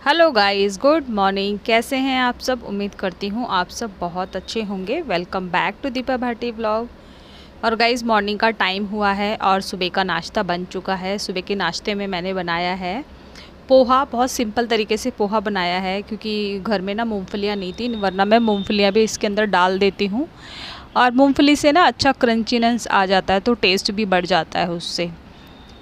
Hello guys, good morning. कैसे हैं आप सब? उम्मीद करती हूँ आप सब बहुत अच्छे होंगे। Welcome back to Deepa Bhati vlog. और गाइस, मॉर्निंग का टाइम हुआ है और सुबह का नाश्ता बन चुका है। सुबह के नाश्ते में मैंने बनाया है पोहा। बहुत सिंपल तरीके से पोहा बनाया है क्योंकि घर में ना मूंगफलियाँ नहीं थी, वरना मैं मूंगफलियाँ भी इसके अंदर डाल देती हूँ। और मूंगफली से ना अच्छा क्रंचीनेस आ जाता है, तो टेस्ट भी बढ़ जाता है उससे।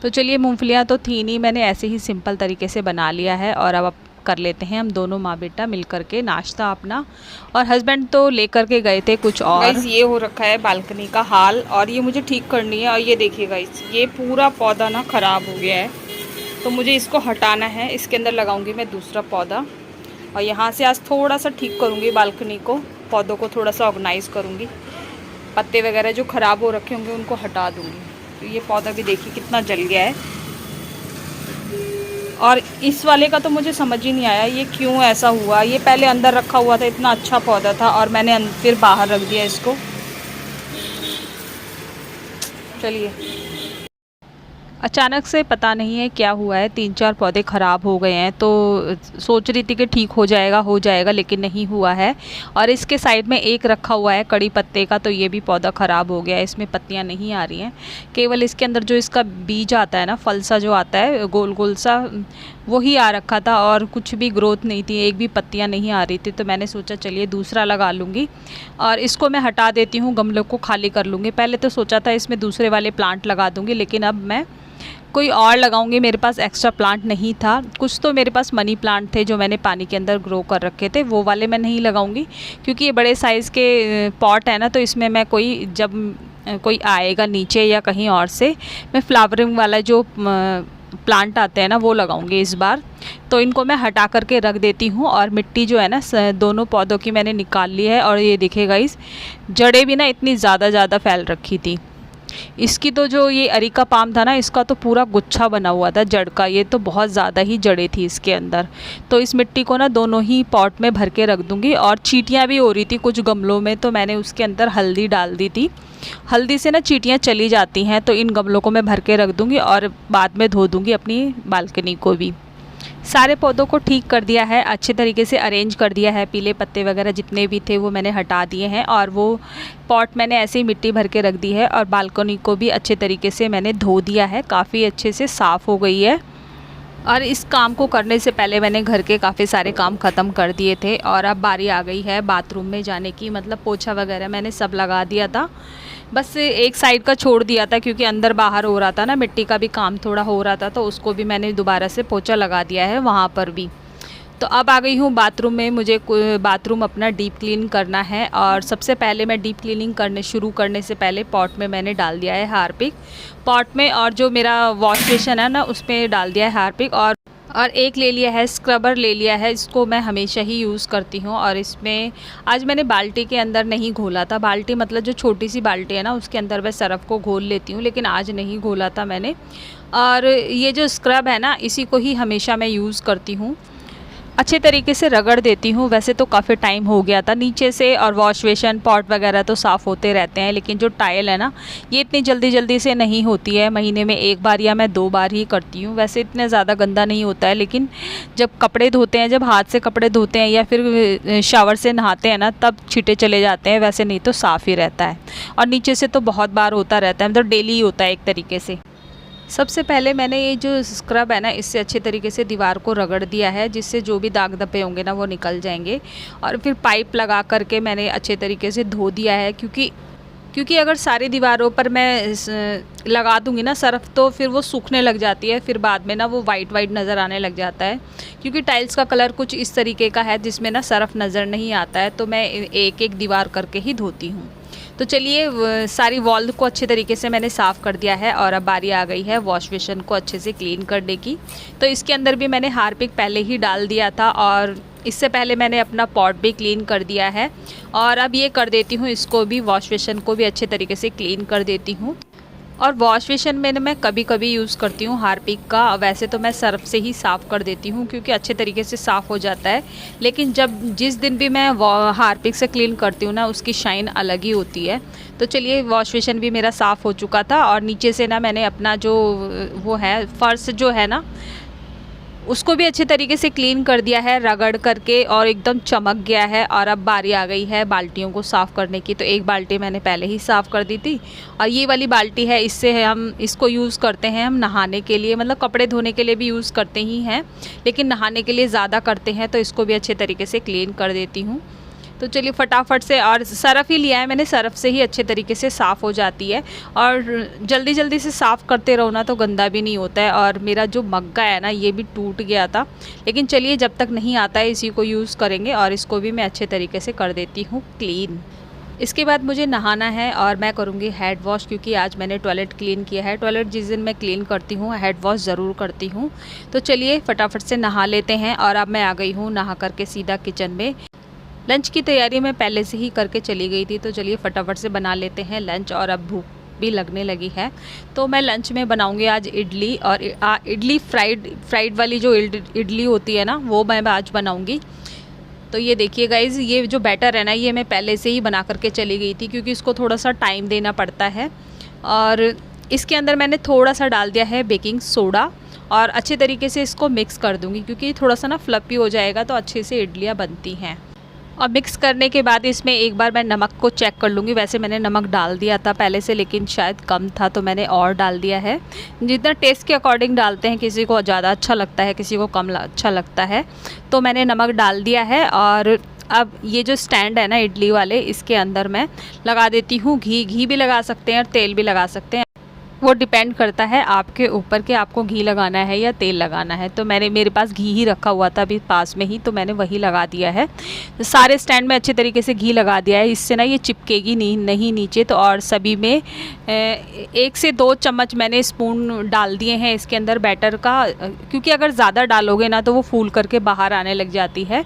तो चलिए, मूंगफलियाँ तो थी नहीं, मैंने ऐसे ही सिंपल तरीके से बना लिया है। और अब कर लेते हैं हम दोनों माँ बेटा मिल करके नाश्ता अपना। और हस्बैंड तो लेकर के गए थे कुछ और। गाइस, ये हो रखा है बालकनी का हाल और ये मुझे ठीक करनी है। और ये देखिए गाइस, ये पूरा पौधा ना ख़राब हो गया है, तो मुझे इसको हटाना है। इसके अंदर लगाऊंगी मैं दूसरा पौधा और यहाँ से आज थोड़ा सा ठीक करूँगी बालकनी को, पौधों को थोड़ा सा ऑर्गेनाइज़ करूँगी। पत्ते वगैरह जो ख़राब हो रखे होंगे उनको हटा दूँगी। तो ये पौधा भी देखिए कितना जल गया है। और इस वाले का तो मुझे समझ ही नहीं आया ये क्यों ऐसा हुआ। ये पहले अंदर रखा हुआ था, इतना अच्छा पौधा था, और मैंने फिर बाहर रख दिया इसको। चलिए, अचानक से पता नहीं है क्या हुआ है, 3-4 पौधे ख़राब हो गए हैं। तो सोच रही थी कि ठीक हो जाएगा, लेकिन नहीं हुआ है। और इसके साइड में एक रखा हुआ है कड़ी पत्ते का, तो ये भी पौधा ख़राब हो गया है। इसमें पत्तियां नहीं आ रही हैं, केवल इसके अंदर जो इसका बीज आता है ना, फल सा जो आता है गोल गोल सा, वही आ रखा था। और कुछ भी ग्रोथ नहीं थी, एक भी पत्तियाँ नहीं आ रही थी। तो मैंने सोचा चलिए दूसरा लगा लूँगी और इसको मैं हटा देती हूँ, गमलों को खाली कर लूँगी। पहले तो सोचा था इसमें दूसरे वाले प्लांट लगा दूँगी, लेकिन अब मैं कोई और लगाऊंगी। मेरे पास एक्स्ट्रा प्लांट नहीं था। कुछ तो मेरे पास मनी प्लांट थे जो मैंने पानी के अंदर ग्रो कर रखे थे, वो वाले मैं नहीं लगाऊंगी क्योंकि ये बड़े साइज़ के पॉट है ना, तो इसमें मैं जब कोई आएगा नीचे या कहीं और से, मैं फ्लावरिंग वाला जो प्लांट आते हैं ना वो लगाऊंगी इस बार। तो इनको मैं हटा करके रख देती हूँ। और मिट्टी जो है ना दोनों पौधों की मैंने निकाल ली है। और ये देखिएगा, इस जड़ें भी ना इतनी ज़्यादा फैल रखी थी इसकी। तो जो ये अरिका पाम था ना, इसका तो पूरा गुच्छा बना हुआ था जड़ का। ये तो बहुत ज़्यादा ही जड़ें थी इसके अंदर। तो इस मिट्टी को ना दोनों ही पॉट में भर के रख दूँगी। और चींटियाँ भी हो रही थी कुछ गमलों में, तो मैंने उसके अंदर हल्दी डाल दी थी। हल्दी से ना चींटियाँ चली जाती हैं। तो इन गमलों को मैं भर के रख दूँगी और बाद में धो दूँगी अपनी बालकनी को भी। सारे पौधों को ठीक कर दिया है, अच्छे तरीके से अरेंज कर दिया है। पीले पत्ते वगैरह जितने भी थे वो मैंने हटा दिए हैं। और वो पॉट मैंने ऐसे ही मिट्टी भर के रख दी है। और बालकनी को भी अच्छे तरीके से मैंने धो दिया है, काफ़ी अच्छे से साफ़ हो गई है। और इस काम को करने से पहले मैंने घर के काफ़ी सारे काम ख़त्म कर दिए थे। और अब बारी आ गई है बाथरूम में जाने की, मतलब पोछा वगैरह मैंने सब लगा दिया था। बस एक साइड का छोड़ दिया था क्योंकि अंदर बाहर हो रहा था ना, मिट्टी का भी काम थोड़ा हो रहा था, तो उसको भी मैंने दोबारा से पोछा लगा दिया है वहाँ पर भी। तो अब आ गई हूँ बाथरूम में। मुझे बाथरूम अपना डीप क्लीन करना है। और सबसे पहले मैं डीप क्लीनिंग शुरू करने से पहले पॉट में मैंने डाल दिया है हार्पिक पॉट में। और जो मेरा वॉश बेसिन है ना, उसमें डाल दिया है हार्पिक। और एक ले लिया है स्क्रबर ले लिया है, इसको मैं हमेशा ही यूज़ करती हूँ। और इसमें आज मैंने बाल्टी के अंदर नहीं घोला था। बाल्टी मतलब जो छोटी सी बाल्टी है ना, उसके अंदर मैं सरफ़ को घोल लेती हूँ, लेकिन आज नहीं घोला था मैंने। और ये जो स्क्रब है ना, इसी को ही हमेशा मैं यूज़ करती हूँ। अच्छे तरीके से रगड़ देती हूँ। वैसे तो काफ़ी टाइम हो गया था नीचे से, और वॉश बेसिन पॉट वगैरह तो साफ़ होते रहते हैं, लेकिन जो टाइल है ना, ये इतनी जल्दी से नहीं होती है। महीने में एक बार या मैं 2 बार ही करती हूँ। वैसे इतने ज़्यादा गंदा नहीं होता है, लेकिन जब कपड़े धोते हैं, जब हाथ से कपड़े धोते हैं या फिर शावर से नहाते हैं ना, तब छींटे चले जाते हैं। वैसे नहीं तो साफ़ ही रहता है। और नीचे से तो बहुत बार होता रहता है, मतलब डेली ही होता है एक तरीके से। सबसे पहले मैंने ये जो स्क्रब है ना, इससे अच्छे तरीके से दीवार को रगड़ दिया है, जिससे जो भी दाग धब्बे होंगे ना वो निकल जाएंगे। और फिर पाइप लगा करके मैंने अच्छे तरीके से धो दिया है, क्योंकि अगर सारी दीवारों पर मैं लगा दूंगी ना सर्फ, तो फिर वो सूखने लग जाती है। फिर बाद में ना वो वाइट नज़र आने लग जाता है, क्योंकि टाइल्स का कलर कुछ इस तरीके का है जिसमें ना सर्फ नज़र नहीं आता है। तो मैं एक एक दीवार करके ही धोती हूँ। तो चलिए, सारी वॉल को अच्छे तरीके से मैंने साफ़ कर दिया है। और अब बारी आ गई है वॉश बेसिन को अच्छे से क्लीन करने की। तो इसके अंदर भी मैंने हार्पिक पहले ही डाल दिया था, और इससे पहले मैंने अपना पॉट भी क्लीन कर दिया है। और अब ये कर देती हूँ, इसको भी वॉश बेसिन को भी अच्छे तरीके से क्लीन कर देती हूँ। और वॉश बेसिन में मैं कभी कभी यूज़ करती हूँ हार्पिक का। वैसे तो मैं सर्फ से ही साफ़ कर देती हूँ, क्योंकि अच्छे तरीके से साफ़ हो जाता है। लेकिन जिस दिन भी मैं हार्पिक से क्लीन करती हूँ ना, उसकी शाइन अलग ही होती है। तो चलिए, वॉश बेसिन भी मेरा साफ़ हो चुका था। और नीचे से ना मैंने अपना जो वो है फर्श जो है ना, उसको भी अच्छे तरीके से क्लीन कर दिया है रगड़ करके और एकदम चमक गया है। और अब बारी आ गई है बाल्टियों को साफ़ करने की। तो एक बाल्टी मैंने पहले ही साफ़ कर दी थी और ये वाली बाल्टी है, इससे हम इसको यूज़ करते हैं हम नहाने के लिए, मतलब कपड़े धोने के लिए भी यूज़ करते ही हैं, लेकिन नहाने के लिए ज़्यादा करते हैं। तो इसको भी अच्छे तरीके से क्लीन कर देती हूँ। तो चलिए फटाफट से, और सरफ़ ही लिया है मैंने, सरफ़ से ही अच्छे तरीके से साफ़ हो जाती है और जल्दी जल्दी से साफ़ करते रहो ना तो गंदा भी नहीं होता है। और मेरा जो मग्गा है ना ये भी टूट गया था, लेकिन चलिए जब तक नहीं आता है इसी को यूज़ करेंगे और इसको भी मैं अच्छे तरीके से कर देती हूँ क्लीन। इसके बाद मुझे नहाना है और मैं करूँगी हेड वॉश, क्योंकि आज मैंने टॉयलेट क्लीन किया है। टॉयलेट जिस दिन मैं क्लीन करती हूँ हेड वॉश ज़रूर करती हूँ। तो चलिए फटाफट से नहा लेते हैं और अब मैं आ गई हूँ नहा करके सीधा किचन में। लंच की तैयारी मैं पहले से ही करके चली गई थी। तो चलिए फटाफट से बना लेते हैं लंच, और अब भूख भी लगने लगी है। तो मैं लंच में बनाऊंगी आज इडली, और इडली फ्राइड वाली जो इडली होती है ना वो मैं आज बनाऊंगी। तो ये देखिए गाइज़, ये जो बैटर है ना ये मैं पहले से ही बना करके चली गई थी, क्योंकि इसको थोड़ा सा टाइम देना पड़ता है। और इसके अंदर मैंने थोड़ा सा डाल दिया है बेकिंग सोडा और अच्छे तरीके से इसको मिक्स कर दूँगी, क्योंकि थोड़ा सा ना फ्लफ़ी हो जाएगा तो अच्छे से इडलियाँ बनती हैं। और मिक्स करने के बाद इसमें एक बार मैं नमक को चेक कर लूँगी। वैसे मैंने नमक डाल दिया था पहले से, लेकिन शायद कम था तो मैंने और डाल दिया है। जितना टेस्ट के अकॉर्डिंग डालते हैं, किसी को ज़्यादा अच्छा लगता है, किसी को कम अच्छा लगता है, तो मैंने नमक डाल दिया है। और अब ये जो स्टैंड है ना इडली वाले, इसके अंदर मैं लगा देती हूँ घी भी लगा सकते हैं और तेल भी लगा सकते हैं, वो डिपेंड करता है आपके ऊपर कि आपको घी लगाना है या तेल लगाना है। तो मेरे पास घी ही रखा हुआ था अभी पास में ही, तो मैंने वही लगा दिया है। तो सारे स्टैंड में अच्छे तरीके से घी लगा दिया है, इससे ना ये चिपकेगी नहीं नीचे। तो और सभी में 1 से 2 चम्मच मैंने स्पून डाल दिए हैं इसके अंदर बैटर का, क्योंकि अगर ज़्यादा डालोगे ना तो वो फूल करके बाहर आने लग जाती है।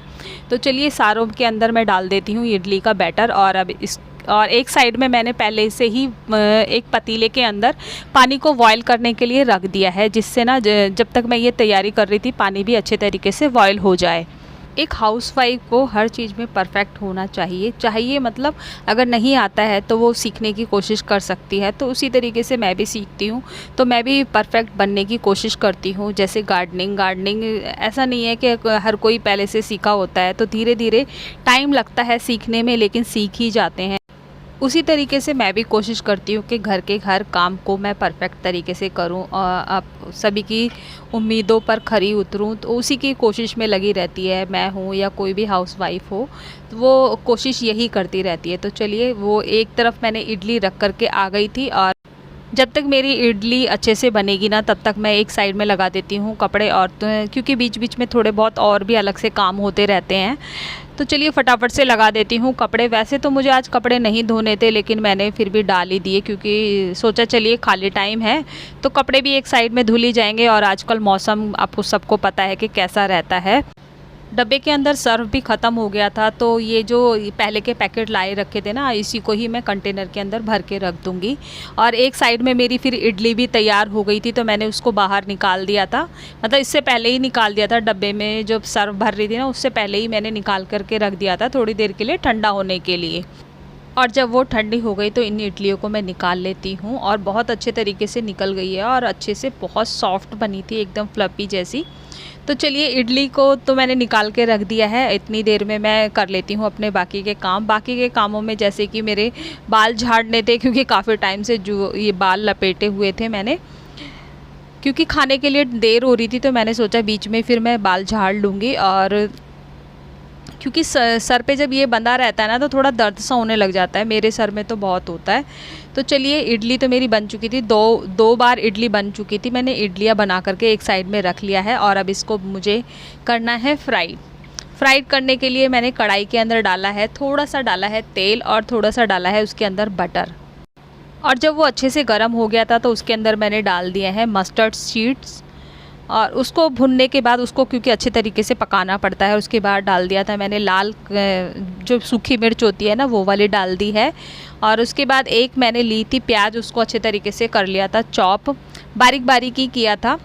तो चलिए सारों के अंदर मैं डाल देती हूँ इडली का बैटर। और एक साइड में मैंने पहले से ही एक पतीले के अंदर पानी को बॉयल करने के लिए रख दिया है, जिससे ना जब तक मैं ये तैयारी कर रही थी पानी भी अच्छे तरीके से बॉयल हो जाए। एक हाउसवाइफ को हर चीज़ में परफेक्ट होना चाहिए, मतलब अगर नहीं आता है तो वो सीखने की कोशिश कर सकती है। तो उसी तरीके से मैं भी सीखती हूँ, तो मैं भी परफेक्ट बनने की कोशिश करती हूँ। जैसे गार्डनिंग ऐसा नहीं है कि हर कोई पहले से सीखा होता है, तो धीरे धीरे टाइम लगता है सीखने में, लेकिन सीख ही जाते हैं। उसी तरीके से मैं भी कोशिश करती हूँ कि घर के हर काम को मैं परफेक्ट तरीके से करूँ और आप सभी की उम्मीदों पर खरी उतरूँ। तो उसी की कोशिश में लगी रहती है, मैं हूँ या कोई भी हाउसवाइफ हो, तो वो कोशिश यही करती रहती है। तो चलिए वो एक तरफ मैंने इडली रख करके आ गई थी, और जब तक मेरी इडली अच्छे से बनेगी ना तब तक मैं एक साइड में लगा देती हूँ कपड़े, और तो क्योंकि बीच बीच में थोड़े बहुत और भी अलग से काम होते रहते हैं। तो चलिए फटाफट से लगा देती हूँ कपड़े। वैसे तो मुझे आज कपड़े नहीं धोने थे, लेकिन मैंने फिर भी डाल ही दिए, क्योंकि सोचा चलिए खाली टाइम है तो कपड़े भी एक साइड में धुल ही जाएंगे। और आजकल मौसम आपको सबको पता है कि कैसा रहता है। डब्बे के अंदर सर्फ भी ख़त्म हो गया था, तो ये जो पहले के पैकेट लाए रखे थे ना, इसी को ही मैं कंटेनर के अंदर भर के रख दूँगी। और एक साइड में मेरी फिर इडली भी तैयार हो गई थी, तो मैंने उसको बाहर निकाल दिया था, मतलब इससे पहले ही निकाल दिया था। डब्बे में जब सर्फ भर रही थी ना उससे पहले ही मैंने निकाल करके रख दिया था थोड़ी देर के लिए ठंडा होने के लिए। और जब वो ठंडी हो गई तो इन इडलियों को मैं निकाल लेती हूँ, और बहुत अच्छे तरीके से निकल गई है और अच्छे से बहुत सॉफ्ट बनी थी, एकदम फ्लफ़ी जैसी। तो चलिए इडली को तो मैंने निकाल के रख दिया है। इतनी देर में मैं कर लेती हूँ अपने बाकी के काम। बाकी के कामों में जैसे कि मेरे बाल झाड़ने थे, क्योंकि काफ़ी टाइम से जो ये बाल लपेटे हुए थे मैंने, क्योंकि खाने के लिए देर हो रही थी तो मैंने सोचा बीच में फिर मैं बाल झाड़ लूँगी। और क्योंकि सर पे जब ये बंधा रहता है ना तो थोड़ा दर्द सा होने लग जाता है, मेरे सर में तो बहुत होता है। तो चलिए इडली तो मेरी बन चुकी थी, दो बार इडली बन चुकी थी। मैंने इडलियाँ बना करके एक साइड में रख लिया है, और अब इसको मुझे करना है फ्राइड करने के लिए मैंने कढ़ाई के अंदर डाला है, थोड़ा सा डाला है तेल और थोड़ा सा डाला है उसके अंदर बटर। और जब वो अच्छे से गर्म हो गया था तो उसके अंदर मैंने डाल दिया है मस्टर्ड सीड्स, और उसको भुनने के बाद उसको क्योंकि अच्छे तरीके से पकाना पड़ता है, उसके बाद डाल दिया था मैंने लाल जो सूखी मिर्च होती है ना वो वाली डाल दी है। और उसके बाद एक मैंने ली थी प्याज, उसको अच्छे तरीके से कर लिया था चॉप, बारीक बारीक ही किया था।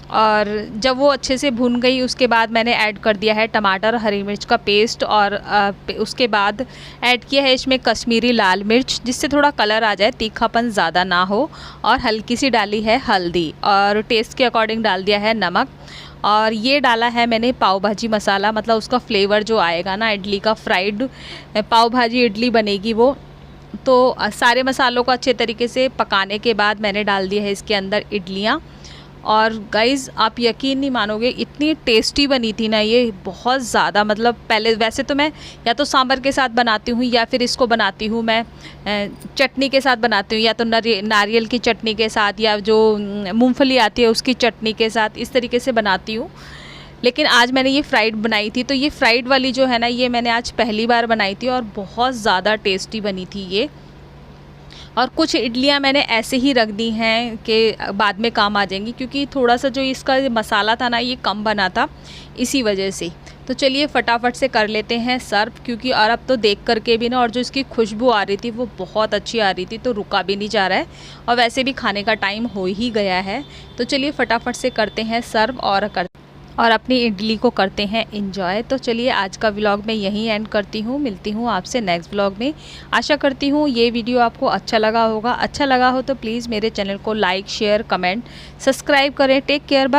और जब वो अच्छे से भुन गई उसके बाद मैंने ऐड कर दिया है टमाटर हरी मिर्च का पेस्ट, और उसके बाद ऐड किया है इसमें कश्मीरी लाल मिर्च, जिससे थोड़ा कलर आ जाए, तीखापन ज़्यादा ना हो। और हल्की सी डाली है हल्दी, और टेस्ट के अकॉर्डिंग डाल दिया है नमक। और ये डाला है मैंने पाव भाजी मसाला, मतलब उसका फ्लेवर जो आएगा ना इडली का, फ्राइड पाव भाजी इडली बनेगी वो। तो सारे मसालों को अच्छे तरीके से पकाने के बाद मैंने डाल दिया है इसके अंदर इडलियाँ। और गाइज़ आप यकीन नहीं मानोगे, इतनी टेस्टी बनी थी ना ये, बहुत ज़्यादा। मतलब पहले वैसे तो मैं या तो सांभर के साथ बनाती हूँ या फिर इसको बनाती हूँ मैं चटनी के साथ बनाती हूँ, या तो नारियल की चटनी के साथ, या जो मूंगफली आती है उसकी चटनी के साथ, इस तरीके से बनाती हूँ। लेकिन आज मैंने ये फ्राइड बनाई थी, तो ये फ्राइड वाली जो है ना, ये मैंने आज पहली बार बनाई थी और बहुत ज़्यादा टेस्टी बनी थी ये। और कुछ इडलियां मैंने ऐसे ही रख दी हैं कि बाद में काम आ जाएंगी, क्योंकि थोड़ा सा जो इसका मसाला था ना ये कम बना था, इसी वजह से। तो चलिए फटाफट से कर लेते हैं सर्व, क्योंकि और अब तो देख करके भी ना, और जो इसकी खुशबू आ रही थी वो बहुत अच्छी आ रही थी, तो रुका भी नहीं जा रहा है। और वैसे भी खाने का टाइम हो ही गया है, तो चलिए फटाफट से करते हैं सर्व और अपनी इडली को करते हैं एंजॉय। तो चलिए आज का व्लॉग मैं यहीं एंड करती हूँ, मिलती हूँ आपसे नेक्स्ट व्लॉग में। आशा करती हूँ ये वीडियो आपको अच्छा लगा होगा। अच्छा लगा हो तो प्लीज़ मेरे चैनल को लाइक, शेयर, कमेंट, सब्सक्राइब करें। Take care.